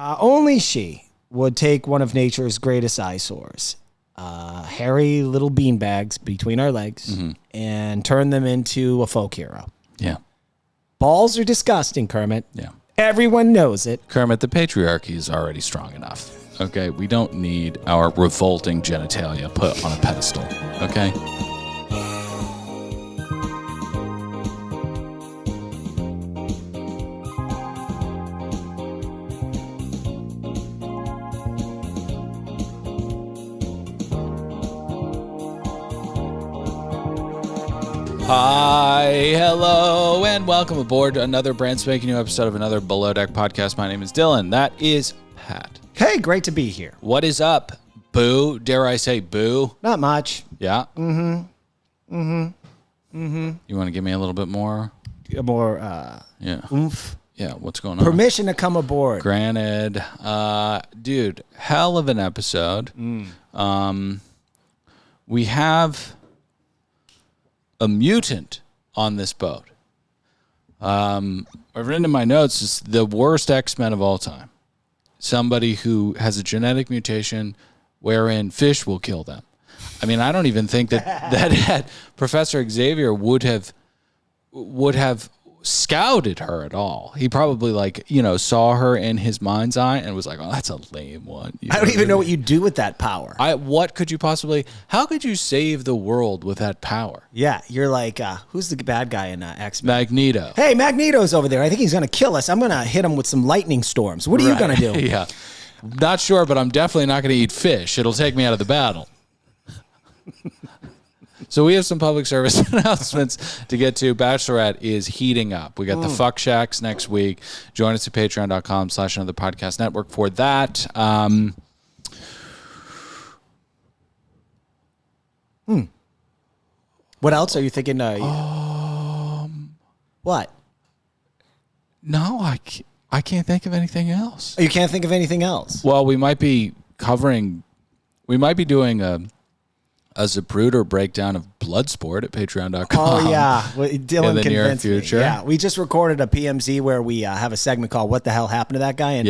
Only she would take one of nature's greatest eyesores, hairy little beanbags between our legs, and turn them into a folk hero. Yeah. Balls are disgusting, Kermit. Yeah. Everyone knows it. Kermit, the patriarchy is already strong enough. Okay, we don't need our revolting genitalia put on a pedestal. Okay? Hi, hello, and welcome aboard to another brand spanking new episode of another Below Deck podcast. My name is Dylan. That is Pat. Hey, great to be here. What is up, boo? Dare I say boo? Not much. Yeah? You want to give me a little bit more? More oomph. Yeah, what's going on? Permission to come aboard. Granted. Dude, hell of an episode. We have a mutant on this boat. I've written in my notes, it's the worst X-Men of all time. Somebody who has a genetic mutation wherein fish will kill them. I mean, I don't even think that Professor Xavier would have scouted her at all. He probably saw her in his mind's eye and was like, oh, that's a lame one. I don't even know what you do with that power. How could you save the world with that power? Yeah, you're like, who's the bad guy in X-Men? Magneto. Hey, Magneto's over there. I think he's going to kill us. I'm going to hit him with some lightning storms. What are you going to do? Yeah. Not sure, but I'm definitely not going to eat fish. It'll take me out of the battle. So we have some public service announcements to get to. Bachelorette is heating up. We got the Fuck Shacks next week. Join us at patreon.com/another podcast network for that. What else are you thinking? What? No, I can't think of anything else. You can't think of anything else? Well, we might be doing a Zapruder breakdown of Bloodsport at patreon.com. Oh, yeah. Well, Dylan in the near convinced future. me. Yeah, we just recorded a PMZ where we have a segment called What the Hell Happened to That Guy? And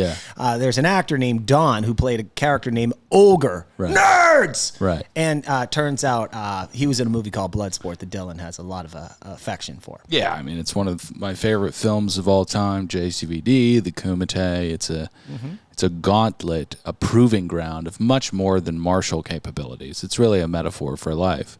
there's an actor named Don who played a character named Ogre. Right. Nerds! Right. And turns out he was in a movie called Bloodsport that Dylan has a lot of affection for. Yeah, I mean, it's one of my favorite films of all time, JCVD, the Kumite. It's a gauntlet, a proving ground of much more than martial capabilities. It's really a metaphor for life.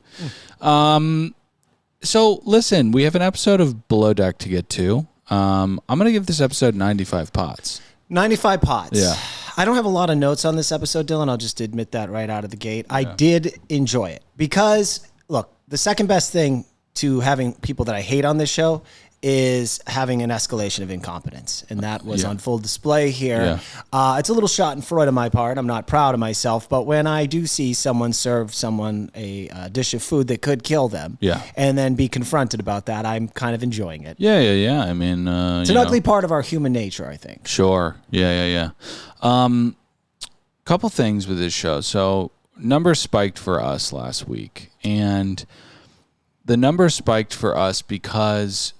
So, listen, we have an episode of Below Deck to get to. I'm going to give this episode 95 pots. 95 pots. Yeah. I don't have a lot of notes on this episode, Dylan. I'll just admit that right out of the gate. I did enjoy it because, look, the second best thing to having people that I hate on this show is having an escalation of incompetence. And that was on full display here. Yeah. It's a little shot in Freud on my part. I'm not proud of myself. But when I do see someone serve someone a dish of food that could kill them and then be confronted about that, I'm kind of enjoying it. Yeah. I mean, it's an ugly part of our human nature, I think. Sure. Yeah. Couple things with this show. So numbers spiked for us last week. And the numbers spiked for us because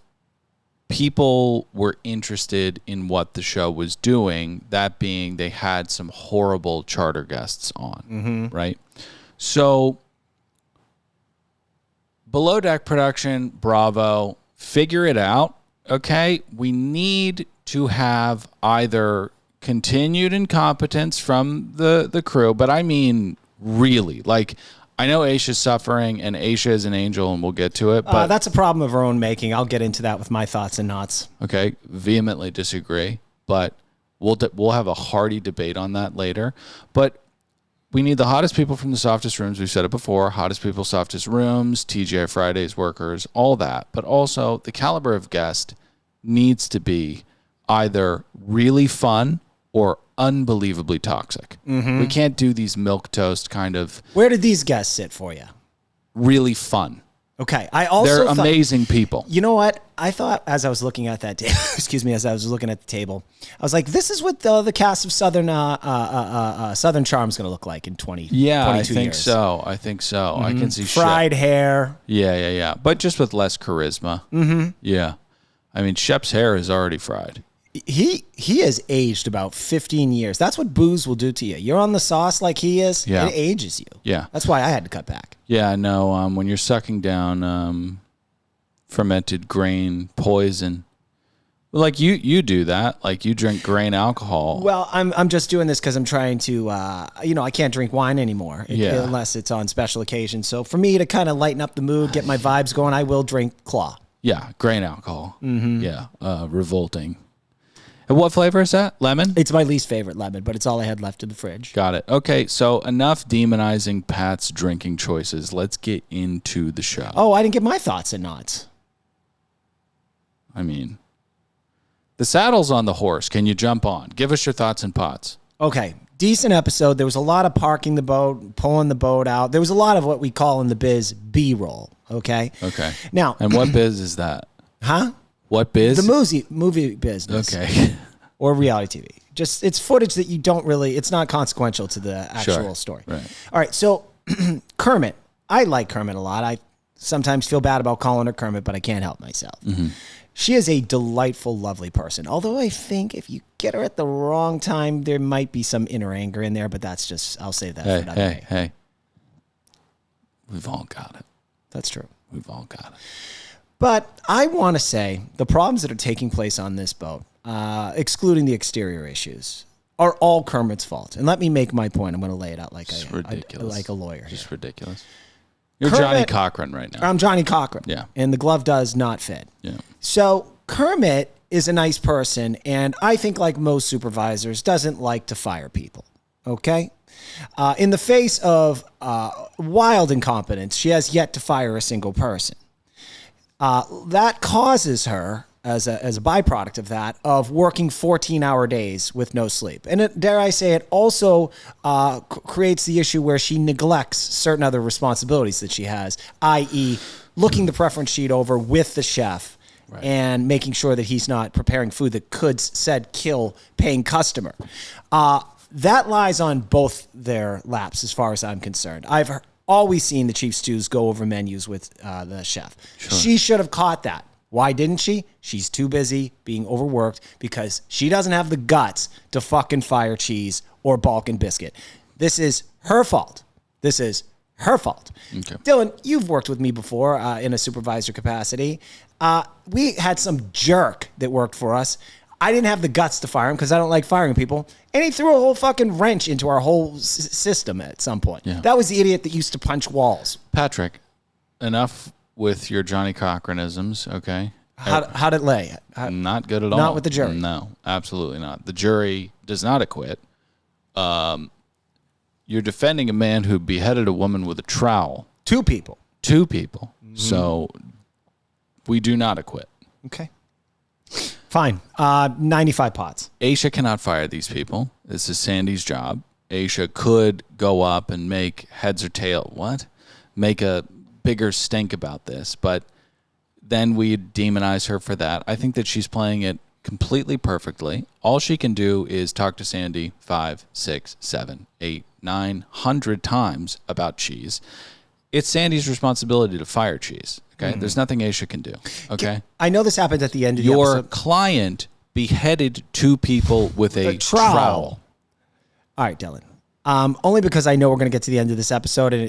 people were interested in what the show was doing, that being they had some horrible charter guests on, right? So, Below Deck production, bravo, figure it out, okay? We need to have either continued incompetence from the crew, but I mean really, like, I know Aisha's suffering, and Aisha is an angel, and we'll get to it. But that's a problem of her own making. I'll get into that with my thoughts and knots. Okay, vehemently disagree, but we'll have a hearty debate on that later. But we need the hottest people from the softest rooms. We've said it before, hottest people, softest rooms, TGI Fridays workers, all that. But also, the caliber of guest needs to be either really fun or unbelievably toxic. We can't do these milquetoast kind of... Where did these guests sit for you? Really fun. Okay. They're amazing people. You know what? I thought as I was looking at that table, as I was looking at the table, I was like, this is what the cast of Southern Charm is going to look like in 22 years. I think so. I can see fried hair. Yeah. But just with less charisma. Yeah. I mean, Shep's hair is already fried. He has aged about 15 years. That's what booze will do to you. You're on the sauce like he is, it ages you. Yeah. That's why I had to cut back. Yeah, no, when you're sucking down fermented grain poison, like you do that, like you drink grain alcohol. Well, I'm just doing this because I'm trying to, I can't drink wine anymore unless it's on special occasions. So for me to kind of lighten up the mood, get my vibes going, I will drink Claw. Yeah, grain alcohol. Mm-hmm. Yeah, revolting. And what flavor is that? Lemon? It's my least favorite lemon, but it's all I had left in the fridge. Got it. Okay, so enough demonizing Pat's drinking choices. Let's get into the show. Oh, I didn't get my thoughts and knots. I mean, the saddle's on the horse. Can you jump on? Give us your thoughts and pots. Okay, decent episode. There was a lot of parking the boat, pulling the boat out. There was a lot of what we call in the biz B-roll, okay? Okay. Now, and what biz is that? Huh? What biz? The movie business. Okay. Or reality TV. Just, it's footage that you don't really, it's not consequential to the actual story. Right. All right, so Kermit. I like Kermit a lot. I sometimes feel bad about calling her Kermit, but I can't help myself. Mm-hmm. She is a delightful, lovely person. Although I think if you get her at the wrong time, there might be some inner anger in there, but that's just, I'll say that for another day. Hey. We've all got it. That's true. We've all got it. But I want to say the problems that are taking place on this boat, excluding the exterior issues, are all Kermit's fault. And let me make my point. I'm going to lay it out like a lawyer. Just ridiculous. You're Kermit, Johnny Cochran right now. I'm Johnny Cochran. Yeah. And the glove does not fit. Yeah. So Kermit is a nice person, and I think, like most supervisors, doesn't like to fire people. Okay? In the face of wild incompetence, she has yet to fire a single person. That causes her, as a byproduct of that, of working 14-hour days with no sleep. And dare I say it, also creates the issue where she neglects certain other responsibilities that she has, i.e. looking the preference sheet over with the chef and making sure that he's not preparing food that could, kill paying customer. That lies on both their laps as far as I'm concerned. I've always seen the chief stews go over menus with the chef. Sure. She should have caught that. Why didn't she? She's too busy being overworked because she doesn't have the guts to fucking fire Cheese or Balkan Biscuit. This is her fault. Okay. Dylan, you've worked with me before in a supervisor capacity. We had some jerk that worked for us. I didn't have the guts to fire him because I don't like firing people. And he threw a whole fucking wrench into our whole system at some point. Yeah. That was the idiot that used to punch walls. Patrick, enough with your Johnny Cochranisms, okay? How'd it lay? Not good at all. Not with the jury? No, absolutely not. The jury does not acquit. You're defending a man who beheaded a woman with a trowel. Two people. Mm-hmm. So we do not acquit. Okay. Fine. 95 pots. Aisha cannot fire these people. This is Sandy's job. Aisha could go up and make heads or tail. What? Make a bigger stink about this. But then we demonize her for that. I think that she's playing it completely perfectly. All she can do is talk to Sandy 5, 6, 7, 8, 900 times about Cheese. It's Sandy's responsibility to fire Cheese. Okay, There's nothing Aisha can do. Okay, I know this happened at the end of the episode. Your episode. client beheaded two people with a trowel. All right, Dylan. Only because I know we're going to get to the end of this episode, and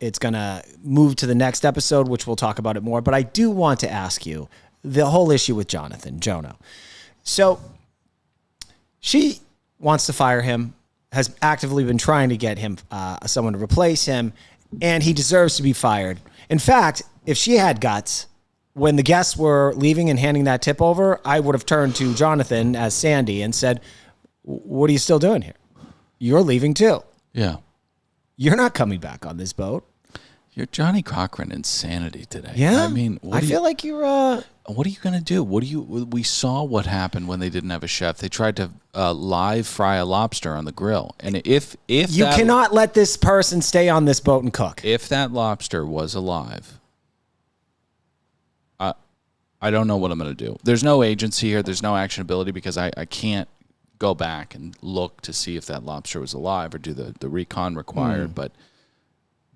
it's going to move to the next episode, which we'll talk about it more. But I do want to ask you the whole issue with Jono. So she wants to fire him, has actively been trying to get him someone to replace him, and he deserves to be fired. In fact, if she had guts, when the guests were leaving and handing that tip over, I would have turned to Jonathan as Sandy and said, "What are you still doing here? You're leaving too. Yeah. You're not coming back on this boat." You're Johnny Cochran insanity today. Yeah. I mean, I feel like you're what are you going to do? We saw what happened when they didn't have a chef. They tried to live fry a lobster on the grill. And if you cannot let this person stay on this boat and cook. If that lobster was alive, I don't know what I'm going to do. There's no agency here. There's no actionability because I can't go back and look to see if that lobster was alive or do the recon required. But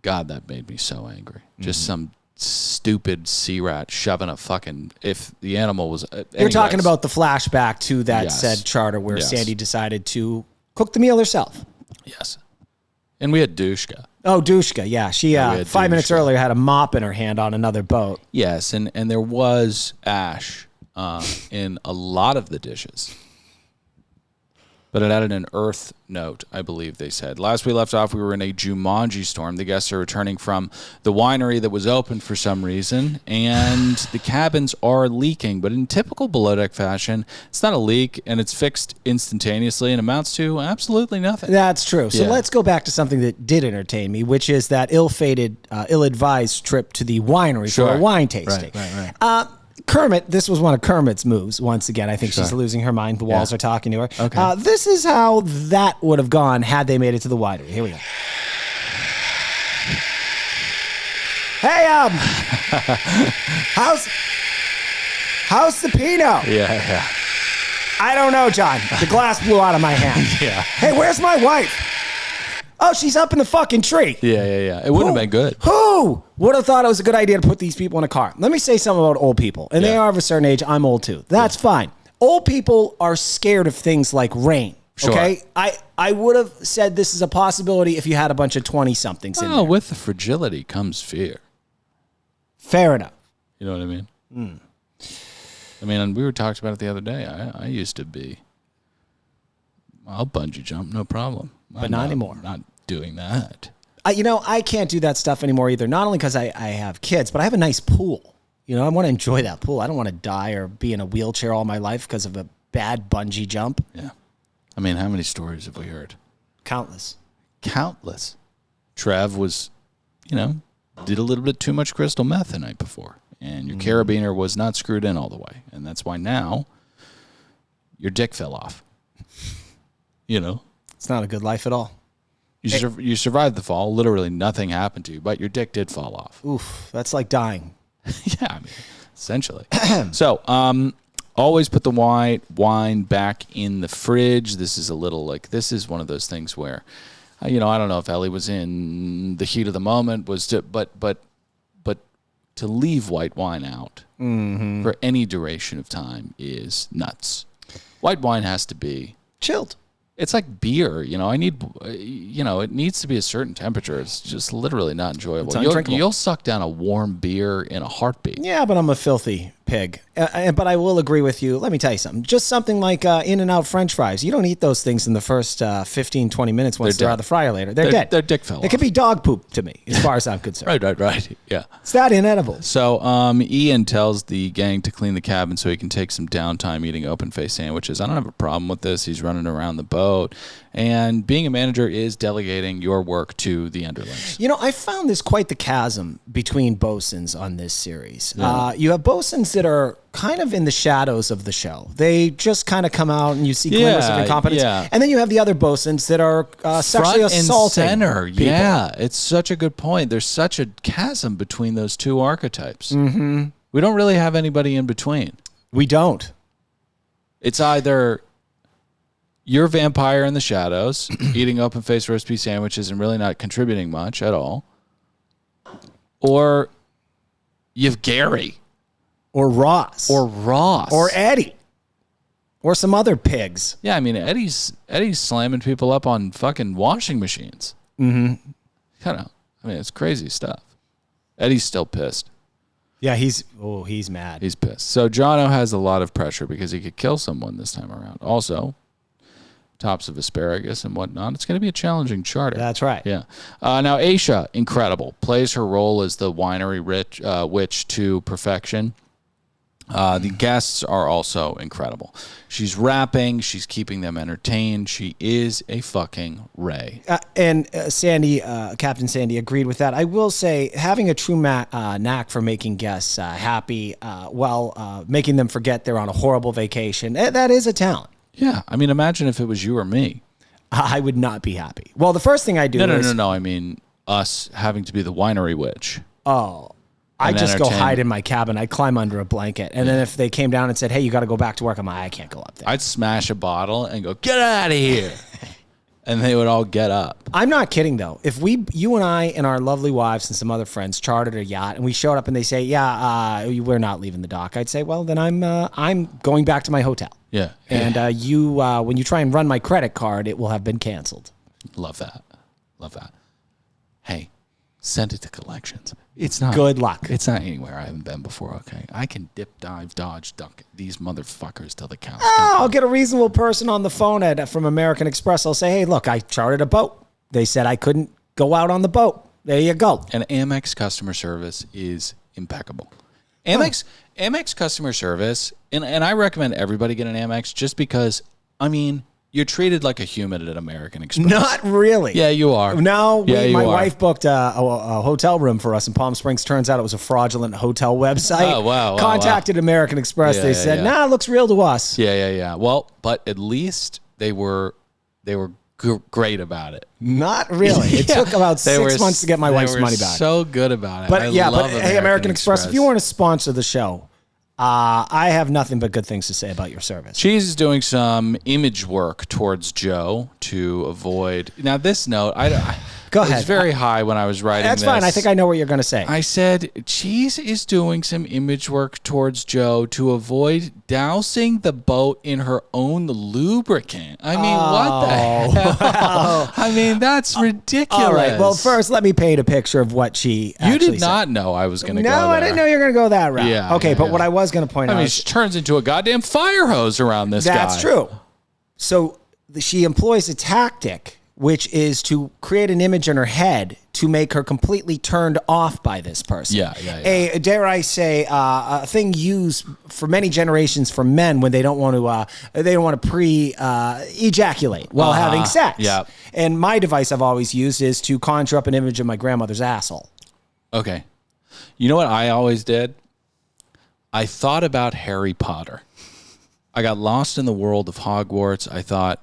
God, that made me so angry. Just some stupid sea rat shoving a fucking, if the animal was. You're talking about the flashback to that Yes. said charter where Yes. Sandy decided to cook the meal herself. Yes. And we had Dushka. Oh, Dushka, yeah. She, we had 5 minutes Dushka. earlier, had a mop in her hand on another boat. Yes, and there was ash in a lot of the dishes. But it added an earth note, I believe they said. Last we left off, we were in a Jumanji storm. The guests are returning from the winery that was open for some reason, and the cabins are leaking. But in typical below-deck fashion, it's not a leak, and it's fixed instantaneously and amounts to absolutely nothing. That's true. So Yeah. let's go back to something that did entertain me, which is that ill-fated, ill-advised trip to the winery for a wine tasting. Right. Kermit, this was one of Kermit's moves. Once again, I think she's losing her mind. The walls are talking to her. Okay. This is how that would have gone had they made it to the winery. Here we go. Hey, how's the Pinot? Yeah. I don't know, John. The glass blew out of my hand. Yeah. Hey, where's my wife? Oh, she's up in the fucking tree. Yeah. It wouldn't have been good. Who would have thought it was a good idea to put these people in a car? Let me say something about old people. And they Yeah. are of a certain age. I'm old too. That's fine. Old people are scared of things like rain. Sure. Okay? I would have said this is a possibility if you had a bunch of 20-somethings in Oh, there. with the fragility comes fear. Fair enough. You know what I mean? I mean, and we were talking about it the other day. I used to be. I'll bungee jump, no problem. But not anymore. Not doing that. I can't do that stuff anymore either. Not only because I have kids, but I have a nice pool. I want to enjoy that pool. I don't want to die or be in a wheelchair all my life because of a bad bungee jump. Yeah. I mean, how many stories have we heard? Countless. Countless. Trev was, did a little bit too much crystal meth the night before. And your carabiner was not screwed in all the way. And that's why now your dick fell off. It's not a good life at all. You survived the fall. Literally nothing happened to you, but your dick did fall off. Oof, that's like dying. Yeah, I mean, essentially. So, always put the white wine back in the fridge. This is this is one of those things where, I don't know if Ellie was in the heat of the moment, but to leave white wine out for any duration of time is nuts. White wine has to be Chilled. It's like beer, I need, it needs to be a certain temperature. It's just literally not enjoyable. It's undrinkable. You'll suck down a warm beer in a heartbeat. Yeah, but I'm a filthy pig. But I will agree with you. Let me tell you something. Just something like In-N-Out French fries. You don't eat those things in the first 15, 20 minutes once they're out of the fryer later. They're dead. Their dick fell off. It could be dog poop to me, as far as I'm concerned. Right. Yeah. It's that inedible. So Ian tells the gang to clean the cabin so he can take some downtime eating open-faced sandwiches. I don't have a problem with this. He's running around the boat. And being a manager is delegating your work to the underlings. I found this quite the chasm between bosuns on this series. Yeah. You have bosuns that are kind of in the shadows of the show. They just kind of come out and you see glimmers of incompetence. Yeah. And then you have the other bosuns that are sexually assaulting center. people. Yeah, it's such a good point. There's such a chasm between those two archetypes. Mm-hmm. We don't really have anybody in between. We don't. It's either you're a vampire in the shadows, eating open-faced roast beef sandwiches and really not contributing much at all, or you have Gary. Or Ross. Or Eddie. Or some other pigs. Yeah, I mean, Eddie's slamming people up on fucking washing machines. Mm-hmm. It's crazy stuff. Eddie's still pissed. Yeah, he's mad. He's pissed. So Jono has a lot of pressure because he could kill someone this time around. Also, tops of asparagus and whatnot. It's going to be a challenging charter. That's right. Yeah. Now, Aisha, incredible. Plays her role as the winery witch to perfection. The guests are also incredible. She's rapping. She's keeping them entertained. She is a fucking ray. And Sandy, Captain Sandy, agreed with that. I will say, having a true knack for making guests happy while making them forget they're on a horrible vacation, that is a talent. Yeah. I mean, imagine if it was you or me. I would not be happy. Well, the first thing I do is... No. I mean, us having to be the winery witch. Oh, I just go hide in my cabin. I climb under a blanket. And then if they came down and said, hey, you got to go back to work, I'm like, I can't go up there. I'd smash a bottle and go, get out of here. And they would all get up. I'm not kidding though. If you and I and our lovely wives and some other friends chartered a yacht and we showed up and they say, yeah, we're not leaving the dock, I'd say, well, then I'm going back to my hotel. Yeah. And when you try and run my credit card, it will have been canceled. Love that. Hey, send it to collections. It's not good luck. It's not anywhere I haven't been before. Okay, I can dip, dive, dodge, duck these motherfuckers till the cows. I'll get a reasonable person on the phone from American Express. I'll say, hey, look, I chartered a boat. They said I couldn't go out on the boat. There you go. And Amex customer service is impeccable. Amex customer service, and I recommend everybody get an Amex just because, I mean, you're treated like a human at American Express. Not really. Yeah, you are. No, my wife booked a hotel room for us in Palm Springs. Turns out it was a fraudulent hotel website. Oh, wow. Contacted American Express. They said, nah, it looks real to us. Yeah. Well, but at least they were great about it. Not really. It took about 6 months to get my wife's money back. So good about it. But hey, American Express, if you want to sponsor the show, I have nothing but good things to say about your service. Cheese is doing some image work towards Joe to avoid. Now, this note, Go ahead. It's very high when I was writing That's this. fine. I think I know what you're going to say. I said, Cheese is doing some image work towards Joe to avoid dousing the boat in her own lubricant. I mean, what the hell? Wow. I mean, that's ridiculous. All right. Well, first, let me paint a picture of what she actually You did not know I was going to go there. No, I didn't know you were going to go that route. Yeah. Okay, but what I was going to point out is... she turns into a goddamn fire hose around this guy. That's true. So she employs a tactic, which is to create an image in her head to make her completely turned off by this person. Yeah. Dare I say, a thing used for many generations for men when they don't want to ejaculate while having sex. Yeah. And my device I've always used is to conjure up an image of my grandmother's asshole. Okay. You know what I always did? I thought about Harry Potter. I got lost in the world of Hogwarts. I thought,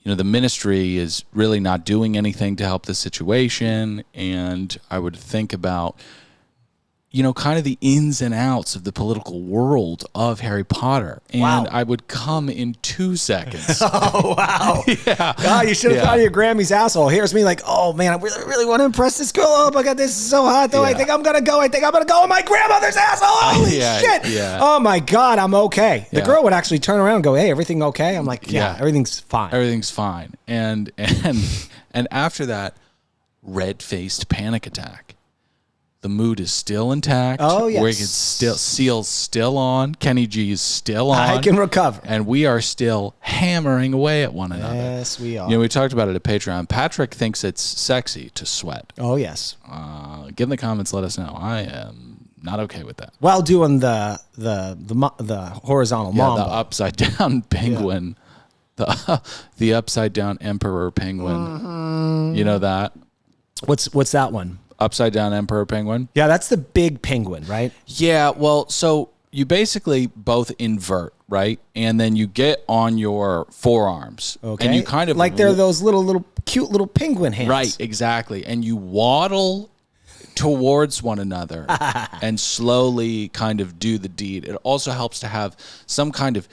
the ministry is really not doing anything to help the situation. And I would think about, kind of the ins and outs of the political world of Harry Potter. And I would come in 2 seconds. Oh, wow. Yeah. God, you should have thought of your Grammy's asshole. Here's me like, oh, man, I really want to impress this girl. Oh, my God, this is so hot, though. Yeah. I think I'm going to go on my grandmother's asshole. Holy shit. Yeah. Oh, my God, I'm okay. The girl would actually turn around and go, hey, everything okay? I'm like, yeah. Everything's fine. Everything's fine. And after that, red-faced panic attack. The mood is still intact. Oh, yes. Seal's still on. Kenny G is still on. I can recover. And we are still hammering away at one another. Yes, we are. We talked about it at Patreon. Patrick thinks it's sexy to sweat. Oh, yes. Get in the comments. Let us know. I am not okay with that. While doing the horizontal mamba. The upside down penguin. Yeah. The upside down emperor penguin. Mm-hmm. You know that? What's that one? Upside down emperor penguin. Yeah, that's the big penguin, right? Yeah, well, so you basically both invert, right? And then you get on your forearms. Okay. And you kind of... like they're those little cute little penguin hands. Right, exactly. And you waddle towards one another and slowly kind of do the deed. It also helps to have some kind of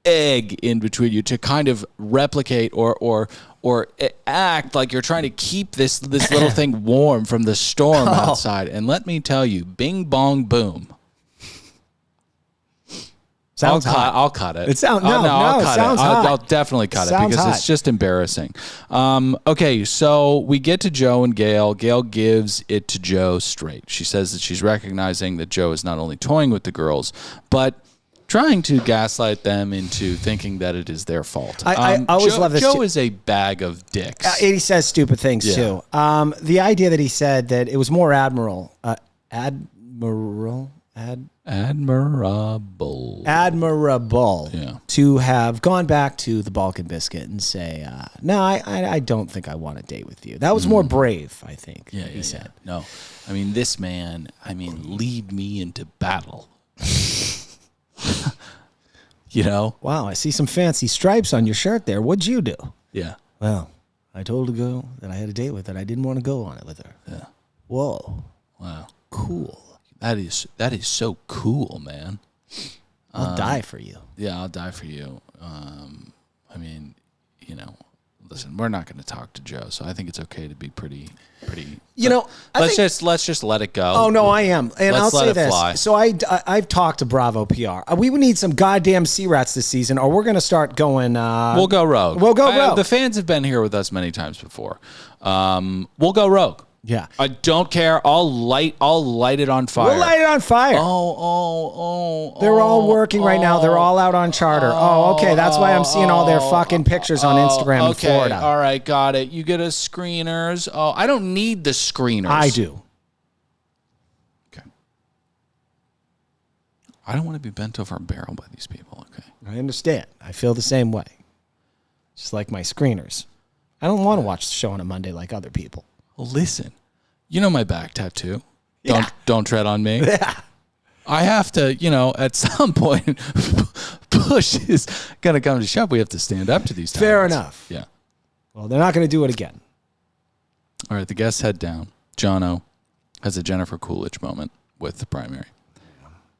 egg in between you to kind of replicate or act like you're trying to keep this little thing warm from the storm outside. And let me tell you, bing bong boom. Sounds hot. I'll cut it. It sounds I'll cut it. I'll definitely cut it because it's just embarrassing. Okay, so we get to Joe and Gail. Gail gives it to Joe straight. She says that she's recognizing that Joe is not only toying with the girls, but trying to gaslight them into thinking that it is their fault. I always love this. Joe is a bag of dicks. He says stupid things too. The idea that he said that it was more admirable to have gone back to the Balkan Biscuit and say, no, I don't think I want to date with you. That was more brave, I think, he said. No, I mean, this man, lead me into battle. Wow, I see some fancy stripes on your shirt there. What'd you do? Yeah. Well, I told a girl that I had a date with her. I didn't want to go on it with her. Yeah. Whoa. Wow. Cool. That is so cool, man. I'll die for you. Yeah, I'll die for you. listen, we're not going to talk to Joe, so I think it's okay to be pretty. You know, let's just let it go. Oh no, I am, and I'll say this. Fly. So I've talked to Bravo PR. We would need some goddamn sea rats this season, or we're going to start going. We'll go rogue. We'll go rogue. The fans have been here with us many times before. We'll go rogue. Yeah. I don't care. I'll light it on fire. We'll light it on fire. They're all working right now. They're all out on charter. Okay. That's why I'm seeing all their fucking pictures on Instagram in Florida. All right. Got it. You get us screeners. Oh, I don't need the screeners. I do. Okay. I don't want to be bent over a barrel by these people. Okay. I understand. I feel the same way. Just like my screeners. I don't want to watch the show on a Monday like other people. Listen, you know my back tattoo. Yeah. Don't tread on me. Yeah. I have to, at some point, push is going to come to shove. We have to stand up to these times. Fair enough. Yeah. Well, they're not going to do it again. All right, the guests head down. Jono has a Jennifer Coolidge moment with the primary.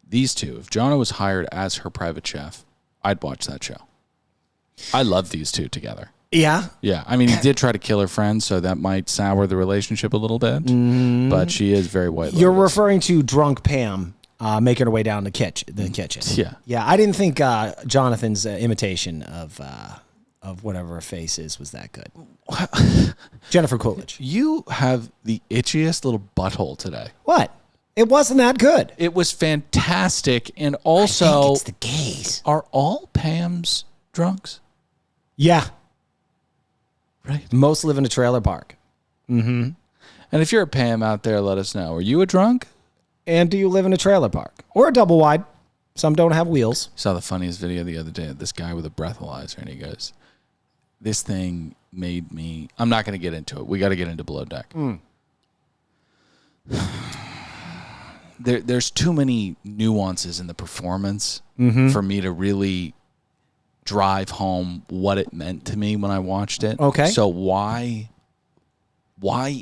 These two, if Jono was hired as her private chef, I'd watch that show. I love these two together. Yeah. Yeah. I mean, he did try to kill her friend, so that might sour the relationship a little bit. But she is very white. You're referring to drunk Pam making her way down the kitchen. Yeah. Yeah. I didn't think Jonathan's imitation of whatever her face is was that good. Jennifer Coolidge. You have the itchiest little butthole today. What? It wasn't that good. It was fantastic. And also, I think it's the gays. Are all Pam's drunks? Yeah. Right. Most live in a trailer park. Mm-hmm. And if you're a Pam out there, let us know. Are you a drunk? And do you live in a trailer park? Or a double wide? Some don't have wheels. Saw the funniest video the other day of this guy with a breathalyzer, and he goes, this thing made me... I'm not going to get into it. We got to get into Below Deck. There's too many nuances in the performance for me to really drive home what it meant to me when I watched it. Okay. So why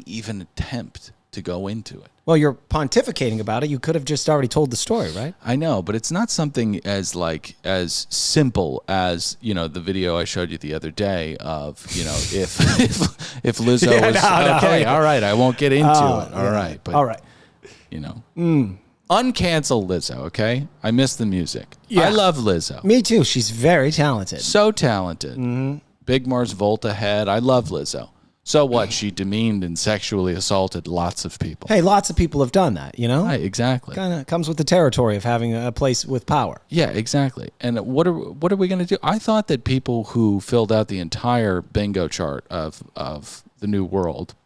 even attempt to go into it? Well, you're pontificating about it. You could have just already told the story, right? I know, but it's not something as simple as, the video I showed you the other day of, if Lizzo was okay, all right, I won't get into it. All right. But all right. Uncancel Lizzo, okay? I miss the music. Yeah. I love Lizzo. Me too. She's very talented. So talented. Big Mars Volta head. I love Lizzo. So what? She demeaned and sexually assaulted lots of people. Hey, lots of people have done that, Right, exactly. Kind of comes with the territory of having a place with power. Yeah, exactly. And what are we going to do? I thought that people who filled out the entire bingo chart of the new world,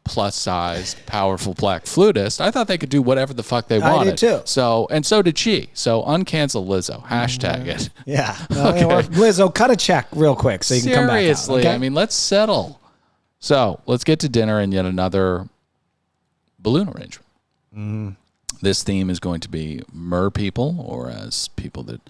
plus size, powerful black flutist, I thought they could do whatever the fuck they wanted. I did too. So did she. So uncancel Lizzo. Hashtag it. Yeah. Okay. Lizzo, cut a check real quick so you can come back out. Seriously, Okay? I mean, let's settle. So let's get to dinner and yet another balloon arrangement. This theme is going to be mer people, or as people that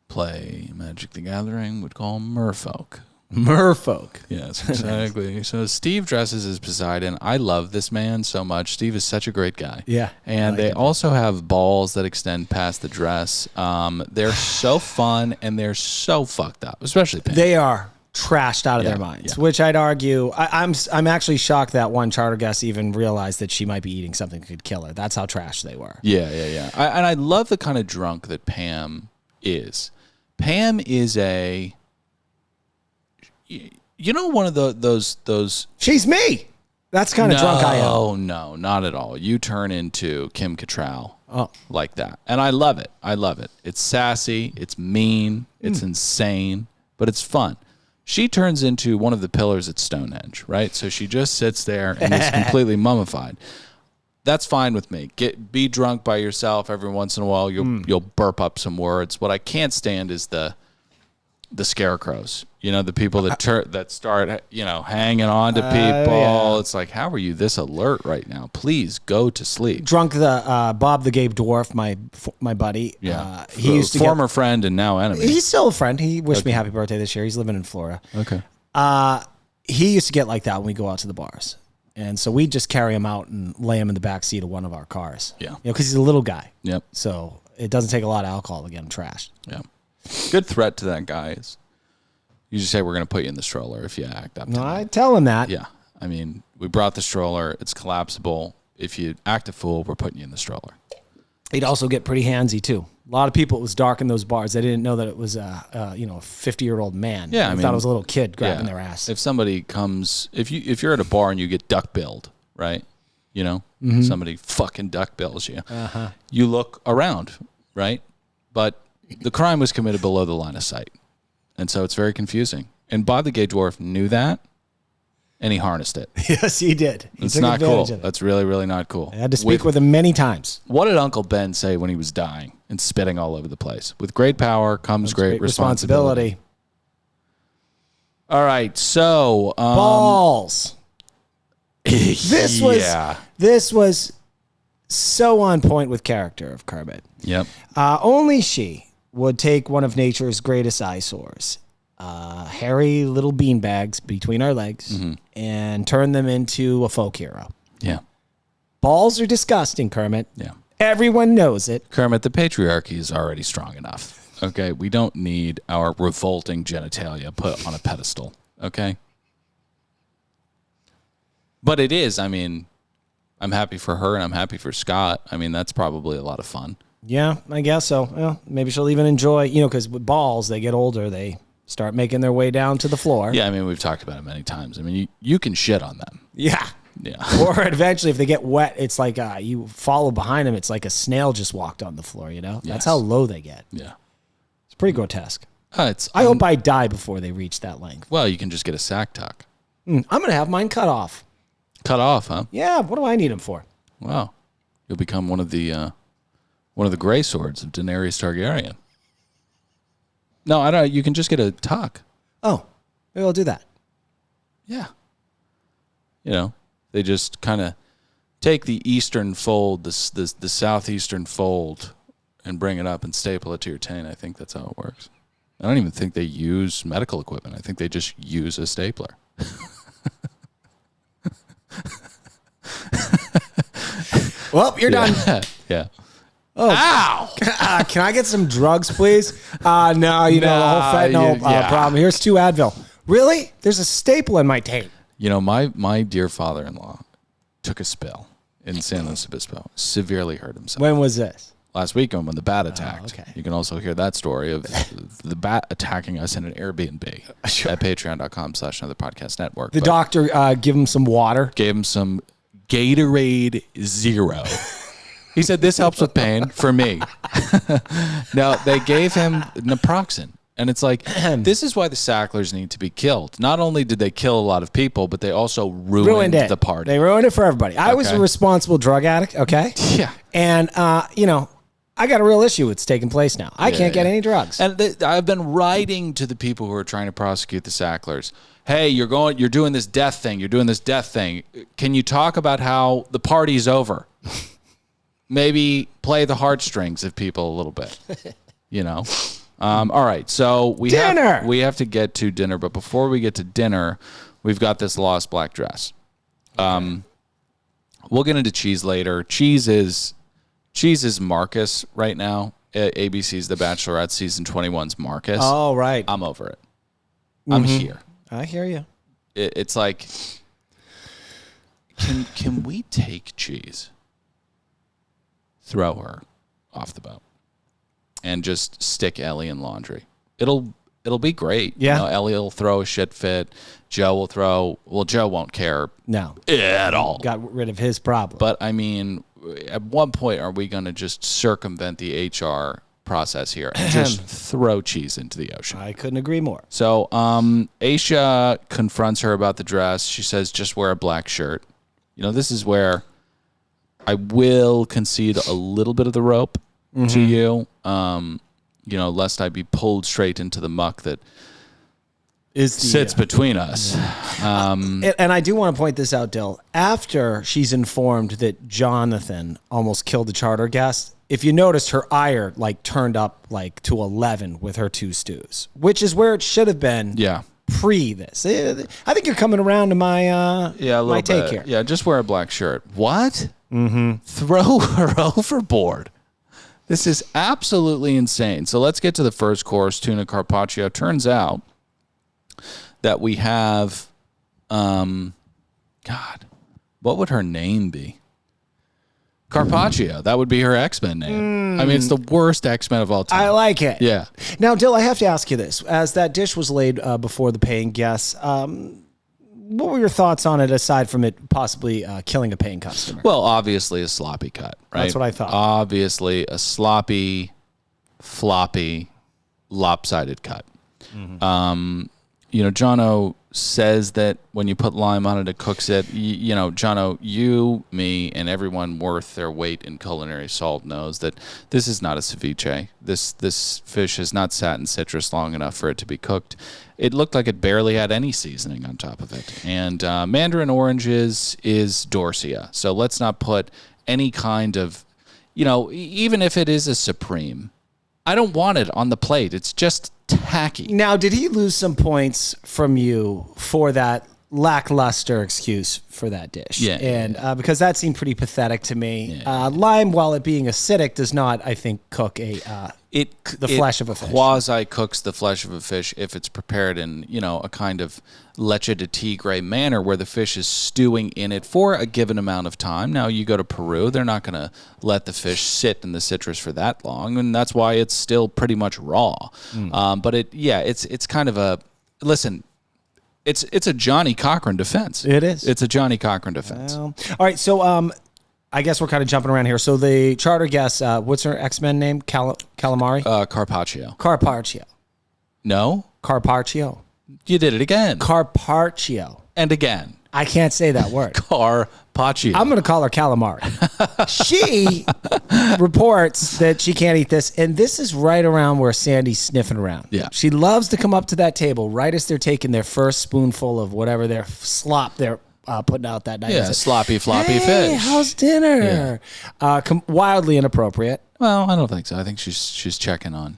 play Magic the Gathering would call merfolk. Merfolk. Yes, exactly. So Steve dresses as Poseidon. I love this man so much. Steve is such a great guy. Yeah. And they also have balls that extend past the dress. They're so fun and they're so fucked up, especially Pam. They are trashed out of their minds, which I'd argue. I'm actually shocked that one charter guest even realized that she might be eating something that could kill her. That's how trash they were. Yeah. And I love the kind of drunk that Pam is. Pam is one of those. She's me. That's kind of drunk I am. No, not at all. You turn into Kim Cattrall like that. And I love it. It's sassy. It's mean. It's insane. But it's fun. She turns into one of the pillars at Stonehenge, right? So she just sits there and is completely mummified. That's fine with me. Be drunk by yourself every once in a while. You'll burp up some words. What I can't stand is the scarecrows. The people that start, hanging on to people. Yeah. It's like, how are you this alert right now? Please go to sleep. Drunk the Bob the Gay Dwarf, my buddy. Yeah. He used to former friend and now enemy. He's still a friend. He wished me happy birthday this year. He's living in Florida. Okay. He used to get like that when we go out to the bars. And so we just carry him out and lay him in the back seat of one of our cars. Yeah. Because he's a little guy. Yep. So it doesn't take a lot of alcohol to get him trashed. Yeah. Good threat to that guy is You just say we're going to put you in the stroller if you act up. No, I tell him that. Yeah. I mean, we brought the stroller. It's collapsible. If you act a fool, we're putting you in the stroller. He'd also get pretty handsy too. A lot of people, it was dark in those bars. They didn't know that it was a 50-year-old man. Yeah, I thought it was a little kid grabbing their ass. If somebody comes, if you're at a bar and you get duck-billed, right? You know, somebody fucking duck-bills you. You look around, right? But the crime was committed below the line of sight, and so it's very confusing. And Bob the Gay Dwarf knew that, and he harnessed it. Yes, he did. It's not cool. That's really, really not cool. I had to speak with him many times. What did Uncle Ben say when he was dying and spitting all over the place? With great power comes great responsibility. All right, so balls. This was so on point with character of Kermit. Yep. Only she would take one of nature's greatest eyesores, hairy little beanbags between our legs, and turn them into a folk hero. Yeah. Balls are disgusting, Kermit. Yeah. Everyone knows it. Kermit, the patriarchy is already strong enough. Okay? We don't need our revolting genitalia put on a pedestal. Okay? But it is, I mean, I'm happy for her and I'm happy for Scott. I mean, that's probably a lot of fun. Yeah, I guess so. Well, maybe she'll even enjoy, because with balls, they get older, they start making their way down to the floor. Yeah, I mean, we've talked about it many times. I mean, you can shit on them. Yeah. Yeah. Or eventually, if they get wet, it's like you follow behind them. It's like a snail just walked on the floor, That's Yes. how low they get. Yeah. It's pretty grotesque. I I hope I die before they reach that length. Well, you can just get a sack tuck. I'm going to have mine cut off. Cut off, huh? Yeah, what do I need them for? Wow. You'll become one of the gray swords of Daenerys Targaryen. No, I don't. You can just get a tuck. Oh, maybe I'll do that. Yeah. They just kind of take the eastern fold, the southeastern fold, and bring it up and staple it to your taint. I think that's how it works. I don't even think they use medical equipment. I think they just use a stapler. Well, you're done. Yeah. Oh. Ow! Can I get some drugs, please? No, the whole fentanyl problem. Here's 2 Advil. Really? There's a staple in my tape. My dear father-in-law took a spill in San Luis Obispo. Severely hurt himself. When was this? Last weekend when the bat attacked. Okay. You can also hear that story of the bat attacking us in an Airbnb at patreon.com/another podcast network. The doctor give him some water. Gave him some Gatorade Zero. He said, this helps with pain for me. No, they gave him naproxen. And it's like, this is why the Sacklers need to be killed. Not only did they kill a lot of people, but they also ruined the party. They ruined it for everybody. I was a responsible drug addict, okay? Yeah. And, I got a real issue with it's taking place now. I can't get any drugs. And I've been writing to the people who are trying to prosecute the Sacklers. Hey, you're doing this death thing. You're doing this death thing. Can you talk about how the party's over? Maybe play the heartstrings of people a little bit, All right, so we have to get to dinner, but before we get to dinner, we've got this lost black dress. We'll get into Cheese later. Cheese is Marcus right now. ABC's The Bachelorette season 21's Marcus. Oh, right. I'm over it. I'm here. I hear you. It's like, can we take Cheese, throw her off the boat, and just stick Ellie in laundry? It'll be great. Yeah. Ellie will throw a shit fit. Joe will throw. Well, Joe won't care. No. At all. Got rid of his problem. But I mean, at one point, are we going to just circumvent the HR process here and just throw Cheese into the ocean? I couldn't agree more. So, Aisha confronts her about the dress. She says, just wear a black shirt. This is where I will concede a little bit of the rope to you. Lest I be pulled straight into the muck that sits between us. And I do want to point this out, Dill. After she's informed that Jonathan almost killed the charter guest, if you noticed, her ire turned up to 11 with her 2 stews, which is where it should have been. Yeah. Pre this. I think you're coming around to my my take here. Yeah, just wear a black shirt. What? Throw her overboard. This is absolutely insane. So let's get to the first course, tuna carpaccio. Turns out that we have, God, what would her name be? Carpaccio. That would be her X-Men name. I mean, it's the worst X-Men of all time. I like it. Yeah. Now, Dill, I have to ask you this. As that dish was laid before the paying guests, what were your thoughts on it aside from it possibly killing a paying customer? Well, obviously a sloppy cut, right? That's what I thought. Obviously a sloppy, floppy, lopsided cut. Jono says that when you put lime on it, it cooks it. Jono, you, me, and everyone worth their weight in culinary salt knows that this is not a ceviche. This fish has not sat in citrus long enough for it to be cooked. It looked like it barely had any seasoning on top of it. And mandarin oranges is Dorsia. So let's not put any kind of, even if it is a supreme, I don't want it on the plate. It's just tacky. Now, did he lose some points from you for that lackluster excuse for that dish? Yeah. And because that seemed pretty pathetic to me. Yeah. Lime, while it being acidic, does not, I think, cook the flesh of a fish. Quasi cooks the flesh of a fish if it's prepared in, a kind of leche de tigre manner where the fish is stewing in it for a given amount of time. Now, you go to Peru, they're not going to let the fish sit in the citrus for that long, and that's why it's still pretty much raw. But it's kind of a, listen, it's a Johnny Cochran defense. It is. It's a Johnny Cochran defense. Well, all right, so I guess we're kind of jumping around here. So the charter guest, what's her X-Men name? Calamari? Carpaccio. Carpaccio. No? Carpaccio. You did it again. Carpaccio. And again. I can't say that word. Carpaccio. I'm going to call her calamari. She reports that she can't eat this, and this is right around where Sandy's sniffing around. Yeah. She loves to come up to that table right as they're taking their first spoonful of whatever their slop they're putting out that night. Yeah, sloppy, floppy fish. How's dinner? Yeah. Wildly inappropriate. Well, I don't think so. I think she's checking on.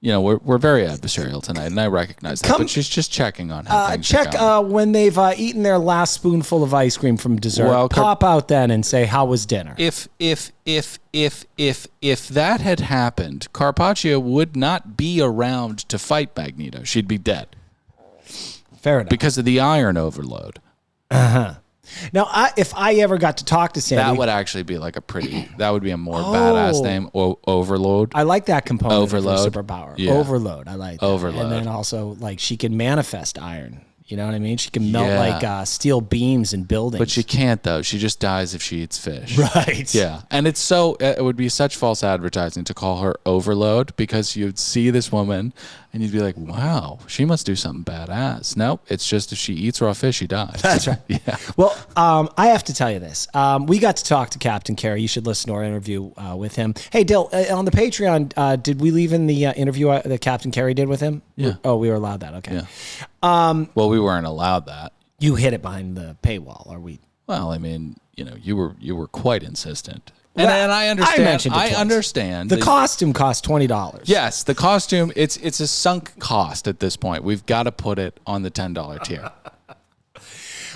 We're very adversarial tonight, and I recognize that. But she's just checking on how things are going. When they've eaten their last spoonful of ice cream from dessert. Well, pop out then and say, "How was dinner?" If that had happened, Carpaccio would not be around to fight Magneto. She'd be dead. Fair enough. Because of the iron overload. Now, if I ever got to talk to Sandy, that would actually be like that would be a more badass name. Overload. I like that component Overload. of her superpower. Yeah. Overload. I like that. Overload. And then also, she can manifest iron. You know what I mean? She can melt steel beams in buildings. But she can't, though. She just dies if she eats fish. Right. Yeah. And it would be such false advertising to call her Overload, because you'd see this woman and you'd be like, wow, she must do something badass. Nope. It's just if she eats raw fish, she dies. That's right. Yeah. Well, I have to tell you this. We got to talk to Captain Carey. You should listen to our interview with him. Hey, Dill, on the Patreon, did we leave in the interview that Captain Carey did with him? Yeah. Oh, we were allowed that. Okay. Yeah. Well, we weren't allowed that. You hid it behind the paywall, or we? Well, I mean, you were quite insistent. And I understand. I mentioned it twice. I understand. The costume cost $20. Yes, the costume. It's a sunk cost at this point. We've got to put it on the $10 tier.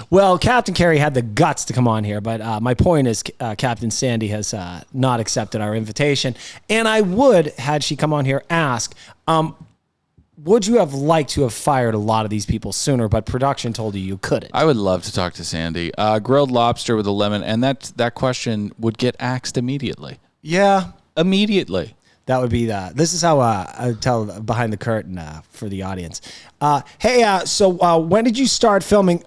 Well, Captain Carey had the guts to come on here, but my point is Captain Sandy has not accepted our invitation. And I would, had she come on here, ask, would you have liked to have fired a lot of these people sooner, but production told you couldn't? I would love to talk to Sandy. Grilled lobster with a lemon, and that question would get axed immediately. Yeah. Immediately. That would be this is how I tell behind the curtain for the audience. Hey, so when did you start filming?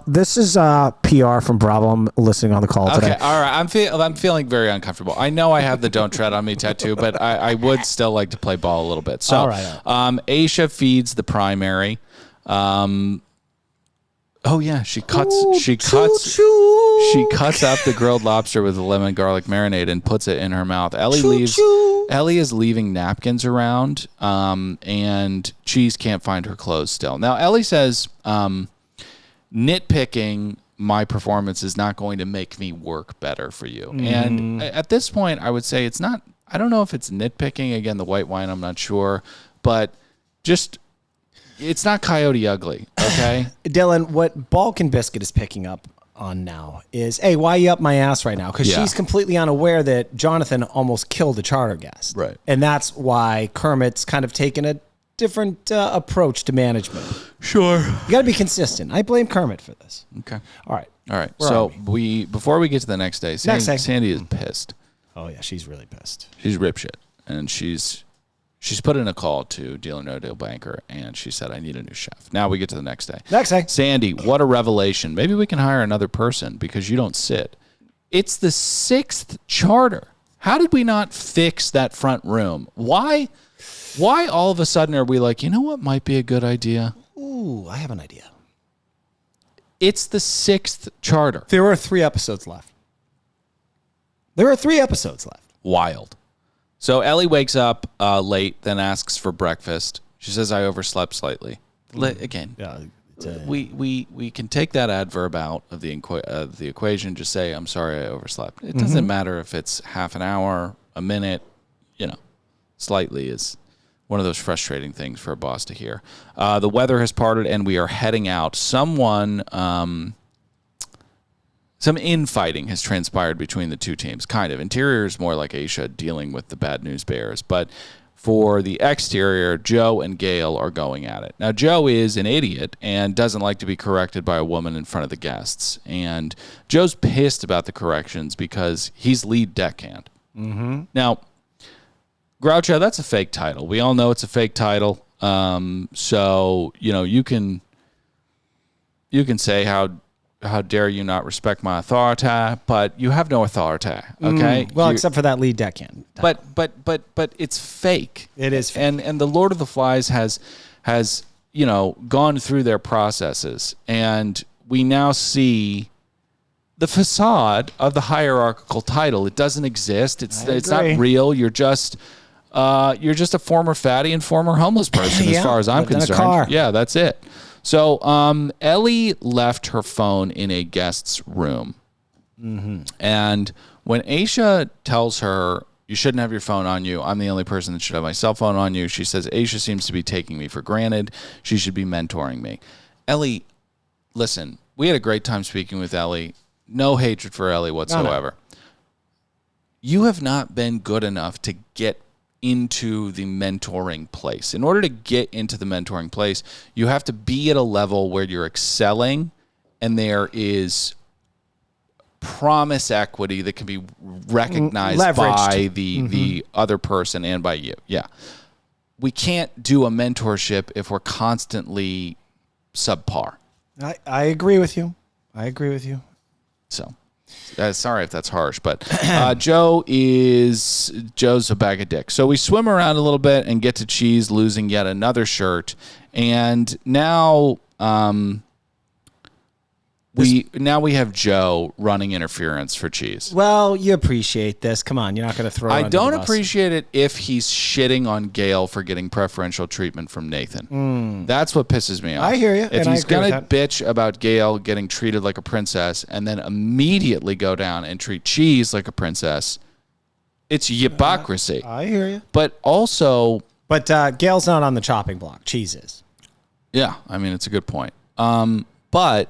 This is PR from Bravo. I'm listening on the call today. Okay, all right. I'm feeling very uncomfortable. I know I have the "Don't Tread on Me" tattoo, but I would still like to play ball a little bit. So, all right. Aisha feeds the primary. Oh yeah, she cuts up the grilled lobster with the lemon garlic marinade and puts it in her mouth. Ellie is leaving napkins around, and Cheese can't find her clothes still. Now Ellie says, nitpicking my performance is not going to make me work better for you. And at this point, I would say it's not. I don't know if it's nitpicking. Again, the white wine, I'm not sure, but just. It's not Coyote Ugly, okay? Dylan, what Balkan Biscuit is picking up on now is, hey, why are you up my ass right now? Because she's completely unaware that Jonathan almost killed a charter guest. Right. And that's why Kermit's kind of taken a approach to management. Sure. You got to be consistent. I blame Kermit for this. Okay. All right. So before we get to the next day, Sandy is pissed. Oh yeah, she's really pissed. She's ripshit, and she's put in a call to Deal or No Deal Banker, and she said, "I need a new chef." Now we get to the next day. Sandy, what a revelation! Maybe we can hire another person because you don't sit. It's the 6th charter. How did we not fix that front room? Why all of a sudden are we like, you know what might be a good idea? Ooh, I have an idea. It's the 6th charter. There are 3 episodes left. Wild. So Ellie wakes up late, then asks for breakfast. She says, I overslept slightly. Again, we can take that adverb out of the equation, just say, I'm sorry I overslept. It doesn't matter if it's half an hour, a minute, slightly is one of those frustrating things for a boss to hear. The weather has parted and we are heading out. Some infighting has transpired between the two teams, kind of. Interior is more like Aisha dealing with the bad news bears. But for the exterior, Joe and Gail are going at it. Now, Joe is an idiot and doesn't like to be corrected by a woman in front of the guests. And Joe's pissed about the corrections because he's lead deckhand. Mm-hmm. Now, Groucho, that's a fake title. We all know it's a fake title. So, you can say how dare you not respect my authority, but you have no authority, okay? Except for that lead deckhand. But it's fake. It is fake. And the Lord of the Flies has gone through their processes, and we now see the facade of the hierarchical title. It doesn't exist. It's not real. You're just a former fatty and former homeless person, as far as I'm concerned. In a car. Yeah, that's it. So Ellie left her phone in a guest's room. Mm-hmm. And when Aisha tells her, you shouldn't have your phone on you, I'm the only person that should have my cell phone on you, she says, Aisha seems to be taking me for granted. She should be mentoring me. Ellie, listen, we had a great time speaking with Ellie. No hatred for Ellie whatsoever. No. You have not been good enough to get into the mentoring place. In order to get into the mentoring place, you have to be at a level where you're excelling and there is promise equity that can be recognized by the other person and by you. Yeah. We can't do a mentorship if we're constantly subpar. I agree with you. So sorry if that's harsh, but Joe's a bag of dicks. So we swim around a little bit and get to Cheese losing yet another shirt, and now we have Joe running interference for Cheese. Well, you appreciate this. Come on, you're not going to throw. I don't appreciate it if he's shitting on Gail for getting preferential treatment from Nathan. That's what pisses me off. I hear you. If he's going to bitch about Gail getting treated like a princess and then immediately go down and treat Cheese like a princess, it's hypocrisy. I hear you. But also, Gail's not on the chopping block. Cheese is. Yeah, I mean it's a good point. But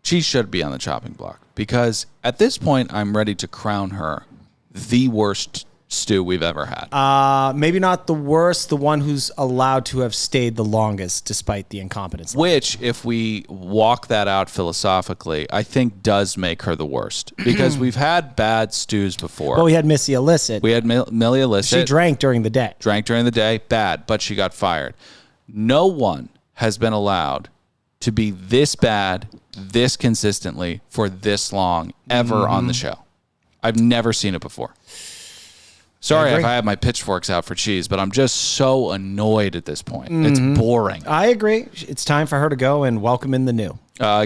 Cheese should be on the chopping block because at this point, I'm ready to crown her the worst stew we've ever had. Maybe not the worst, the one who's allowed to have stayed the longest despite the incompetence. Which, if we walk that out philosophically, I think does make her the worst because we've had bad stews before. Well, we had Missy Illicit. We had Millie Illicit. She drank during the day. Bad, but she got fired. No one has been allowed to be this bad, this consistently, for this long, ever on the show. I've never seen it before. Sorry if I have my pitchforks out for Cheese, but I'm just so annoyed at this point. It's boring. I agree. It's time for her to go and welcome in the new.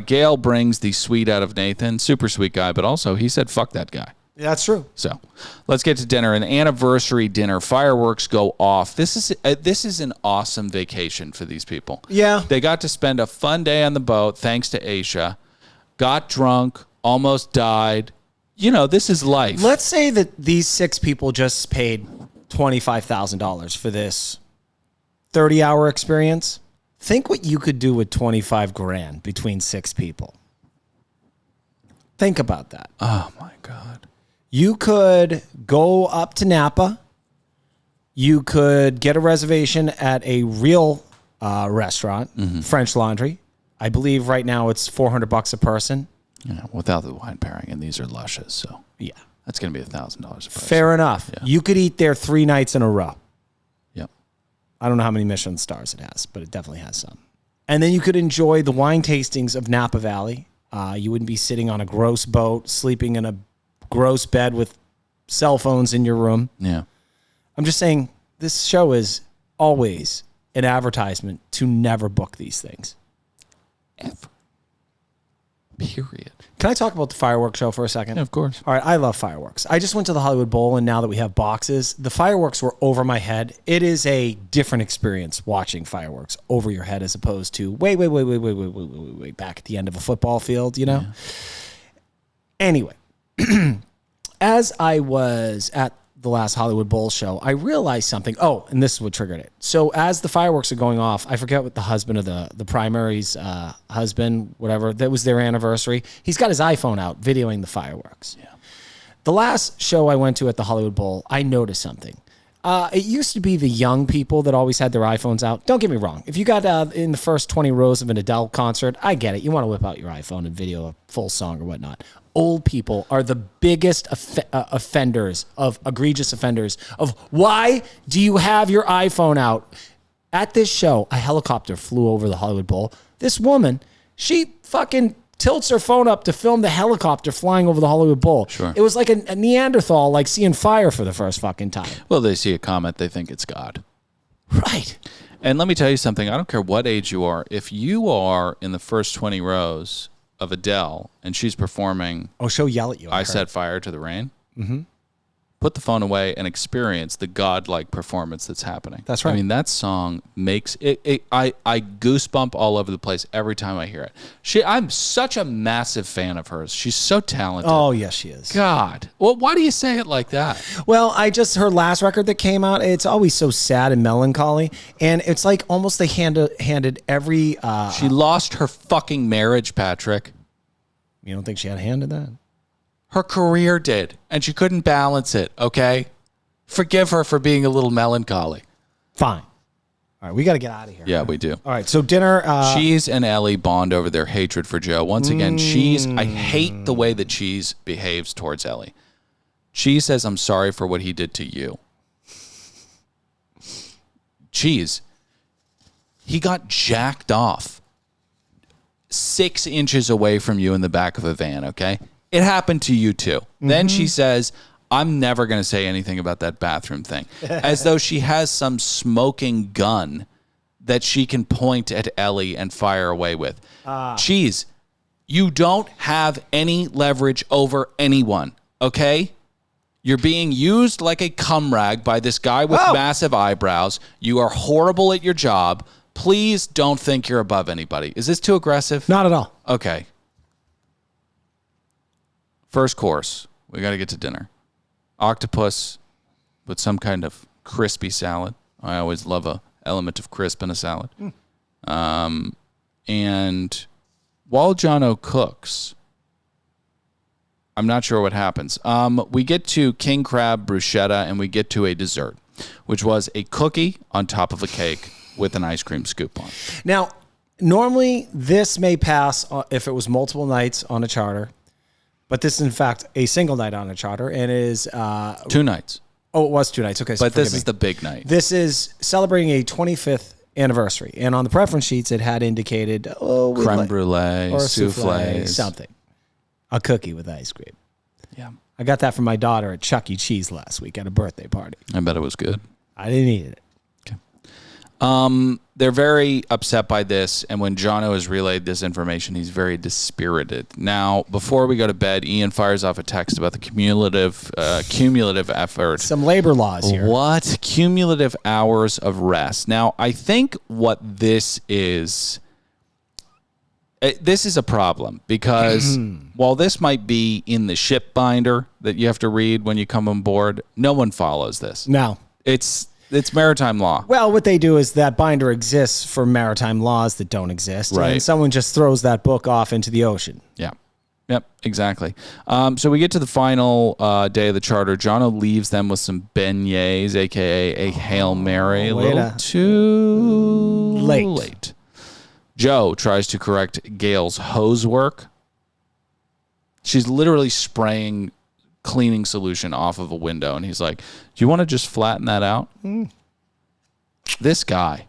Gail brings the sweet out of Nathan. Super sweet guy, but also he said, fuck that guy. That's true. So let's get to dinner. An anniversary dinner. Fireworks go off. This is an awesome vacation for these people. Yeah. They got to spend a fun day on the boat thanks to Aisha. Got drunk. Almost died. This is life. Let's say that these 6 people just paid $25,000 for this 30-hour experience. Think what you could do with $25,000 between 6 people. Think about that. Oh, my God. You could go up to Napa. You could get a reservation at a real restaurant, French Laundry. I believe right now it's $400 a person. Yeah, without the wine pairing, and these are luscious, so yeah, that's going to be $1,000 a person. Fair enough. Yeah. You could eat there 3 nights in a row. Yep. I don't know how many Michelin stars it has, but it definitely has some. And then you could enjoy the wine tastings of Napa Valley. You wouldn't be sitting on a gross boat, sleeping in a gross bed with cell phones in your room. Yeah. I'm just saying this show is always an advertisement to never book these things. Ever. Period. Can I talk about the fireworks show for a second? Yeah, of course. All right, I love fireworks. I just went to the Hollywood Bowl, and now that we have boxes, the fireworks were over my head. It is a different experience watching fireworks over your head as opposed to way back at the end of a football field, you know? Yeah. Anyway, as I was at the last Hollywood Bowl show, I realized something. Oh, and this is what triggered it. So as the fireworks are going off, I forget what the husband of the primary's husband, whatever, that was their anniversary. He's got his iPhone out videoing the fireworks. Yeah. The last show I went to at the Hollywood Bowl, I noticed something. It used to be the young people that always had their iPhones out. Don't get me wrong. If you got in the first 20 rows of an Adele concert, I get it. You want to whip out your iPhone and video a full song or whatnot. Old people are the biggest offenders of egregious offenders of why do you have your iPhone out? At this show, a helicopter flew over the Hollywood Bowl. This woman, she fucking tilts her phone up to film the helicopter flying over the Hollywood Bowl. Sure. It was like a Neanderthal, like seeing fire for the first fucking time. Well, they see a comet, they think it's God. Right. And let me tell you something. I don't care what age you are. If you are in the first 20 rows of Adele and she's performing, oh, she'll yell at you. I Set Fire to the Rain. Mm-hmm. Put the phone away and experience the godlike performance that's happening. That's right. I mean, that song makes it. I goosebump all over the place every time I hear it. I'm such a massive fan of hers. She's so talented. Oh, yes, she is. God. Well, why do you say it like that? Well, her last record that came out, it's always so sad and melancholy. And it's like almost they handed every... she lost her fucking marriage, Patrick. You don't think she had a hand in that? Her career did, and she couldn't balance it, okay? Forgive her for being a little melancholy. Fine. All right, we got to get out of here. Yeah, we do. All right, so dinner... Cheese and Ellie bond over their hatred for Joe. Once again, Cheese... I hate the way that Cheese behaves towards Ellie. Cheese says, I'm sorry for what he did to you. Cheese, he got jacked off 6 inches away from you in the back of a van, okay? It happened to you too. Mm-hmm. Then she says, I'm never going to say anything about that bathroom thing. As though she has some smoking gun that she can point at Ellie and fire away with. Cheese, you don't have any leverage over anyone, okay? You're being used like a cum rag by this guy with massive eyebrows. You are horrible at your job. Please don't think you're above anybody. Is this too aggressive? Not at all. Okay. First course, we got to get to dinner. Octopus with some kind of crispy salad. I always love a element of crisp in a salad. And while Jono cooks, I'm not sure what happens. We get to king crab bruschetta, and we get to a dessert, which was a cookie on top of a cake with an ice cream scoop on. Now, normally this may pass if it was multiple nights on a charter. But this is, in fact, a single night on a charter, and it is... 2 nights. Oh, it was 2 nights. Okay, so but this is the big night. This is celebrating a 25th anniversary, and on the preference sheets, it had indicated... creme brulee, or souffle. Something. A cookie with ice cream. Yeah. I got that from my daughter at Chuck E. Cheese last week at a birthday party. I bet it was good. I didn't eat it. They're very upset by this, and when Jono has relayed this information, he's very dispirited. Now, before we go to bed, Ian fires off a text about the cumulative effort. Some labor laws here. What? Cumulative hours of rest. Now, I think what this is a problem because while this might be in the ship binder that you have to read when you come on board, no one follows this. No. It's maritime law. Well, what they do is that binder exists for maritime laws that don't exist. Right. And someone just throws that book off into the ocean. Yeah. Yep, exactly. So we get to the final day of the charter. Jono leaves them with some beignets, a.k.a. a Hail Mary. A little too late. Joe tries to correct Gail's hose work. She's literally spraying cleaning solution off of a window, and he's like, do you want to just flatten that out? This guy.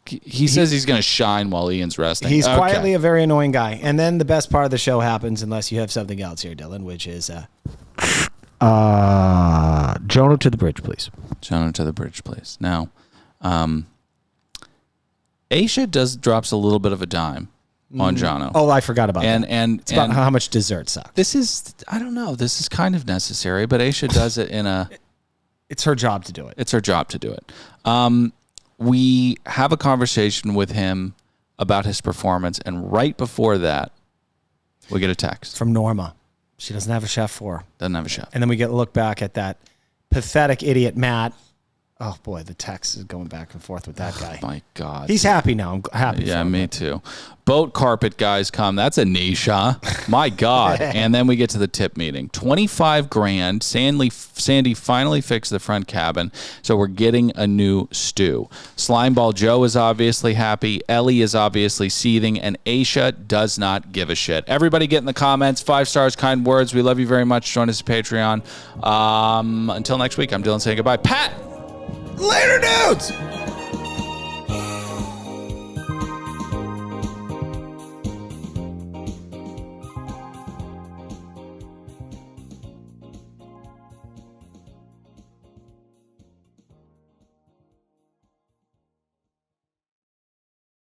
He says he's going to shine while Ian's resting. He's quietly a very annoying guy. And then the best part of the show happens, unless you have something else here, Dylan, which is Jono to the bridge, please. Jono to the bridge, please. Now, Aisha drops a little bit of a dime on Jono. Oh, I forgot about that. And it's about how much dessert sucks. This is, I don't know, this is kind of necessary, but Aisha does it in a... It's her job to do it. It's her job to do it. We have a conversation with him about his performance, and right before that, we get a text. From Norma. She doesn't have a chef for her. Doesn't have a chef. And then we get a look back at that pathetic idiot Matt. Oh, boy, the text is going back and forth with that guy. Oh, my God. He's happy now. I'm happy Yeah, for him. me too. Boat carpet guys come. That's a niche, huh? My God. And then we get to the tip meeting. $25,000. Sandy finally fixed the front cabin, so we're getting a new stew. Slimeball Joe is obviously happy. Ellie is obviously seething, and Aisha does not give a shit. Everybody get in the comments. 5 stars, kind words. We love you very much. Join us at Patreon. Until next week, I'm Dylan saying goodbye. Pat! Later, dudes!